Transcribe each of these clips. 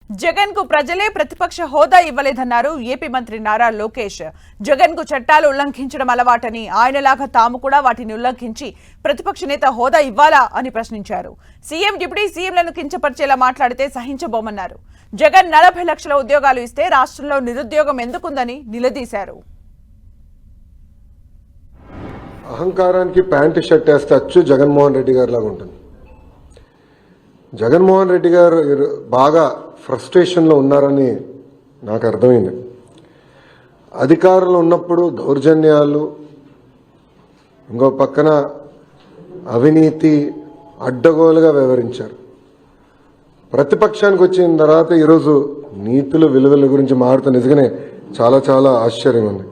జగన్ కు ప్రజలే ప్రతిపక్ష హోదా ఇవ్వలేదన్నారు ఏపీ మంత్రి నారా లోకేష్. జగన్ కు చట్టాలు ఉల్లంఘించడం అలవాటని, ఆయనలాగా తాము కూడా వాటిని ఉల్లంఘించి ప్రతిపక్ష నేత హోదా ఇవ్వాలా అని ప్రశ్నించారు. సీఎం డిప్యూటీ సీఎంలను కించపరిచేలా మాట్లాడితే సహించబోమన్నారు. జగన్ 40 లక్షల ఉద్యోగాలు ఇస్తే రాష్ట్రంలో నిరుద్యోగం ఎందుకుందని నిలదీశారు. అహంకారానికి ప్యాంటు షర్ట్ వేస్తే అచ్చు జగన్మోహన్ రెడ్డి గారి లాగా ఉంటుంది. జగన్మోహన్ రెడ్డి గారు బాగా ఫ్రస్ట్రేషన్లో ఉన్నారని నాకు అర్థమైంది. అధికారంలో ఉన్నప్పుడు దౌర్జన్యాలు, ఇంకో పక్కన అవినీతి అడ్డగోలుగా వ్యవహరించారు. ప్రతిపక్షానికి వచ్చిన తర్వాత ఈరోజు నీతులు విలువల గురించి మారుతూ నిజంగానే చాలా చాలా ఆశ్చర్యం ఉంది.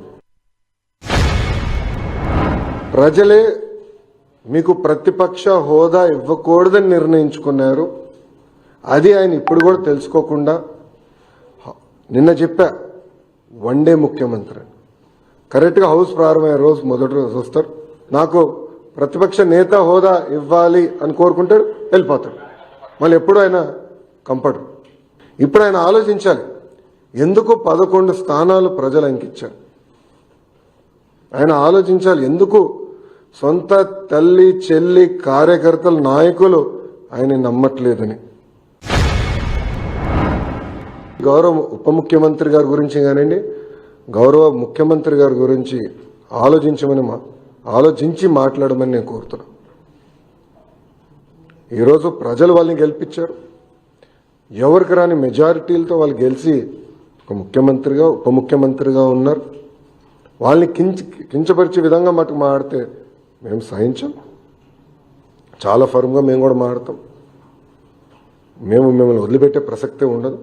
ప్రజలే మీకు ప్రతిపక్ష హోదా ఇవ్వకూడదని నిర్ణయించుకున్నారు. అది ఆయన ఇప్పుడు కూడా తెలుసుకోకుండా నిన్న చెప్పా, వన్డే ముఖ్యమంత్రి కరెక్ట్గా హౌస్ ప్రారంభమయ్యే రోజు మొదటి రోజు వస్తారు, నాకు ప్రతిపక్ష నేత హోదా ఇవ్వాలి అని కోరుకుంటాడు, వెళ్ళిపోతాడు. మళ్ళీ ఎప్పుడు ఆయన కంపడు. ఇప్పుడు ఆయన ఆలోచించాలి, ఎందుకు 11 స్థానాలు ప్రజలు ఆయనకి ఇచ్చారు. ఆయన ఆలోచించాలి, ఎందుకు సొంత తల్లి చెల్లి కార్యకర్తలు నాయకులు ఆయన నమ్మట్లేదని. గౌరవ ఉప ముఖ్యమంత్రి గారి గురించి కానివ్వండి, గౌరవ ముఖ్యమంత్రి గారి గురించి ఆలోచించి మాట్లాడమని నేను కోరుతున్నాను. ఈరోజు ప్రజలు వాళ్ళని గెలిపించారు. ఎవరికి రాని మెజారిటీలతో వాళ్ళు గెలిచి ఒక ముఖ్యమంత్రిగా ఉప ముఖ్యమంత్రిగా ఉన్నారు. వాళ్ళని కించపరిచే విధంగా మటుకు మాడితే మేము సహించాం. చాలా ఫర్మ్గా మేము కూడా మాడతాం. మిమ్మల్ని వదిలిపెట్టే ప్రసక్తే ఉండదు.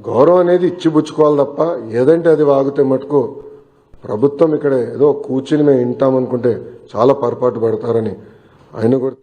గౌరవం అనేది ఇచ్చిపుచ్చుకోవాలి తప్ప ఏదంటే అది వాగితే మటుకు ప్రభుత్వం ఇక్కడ ఏదో కూర్చుని మేము వింటామనుకుంటే చాలా పొరపాటు పడతారని ఆయన కూడా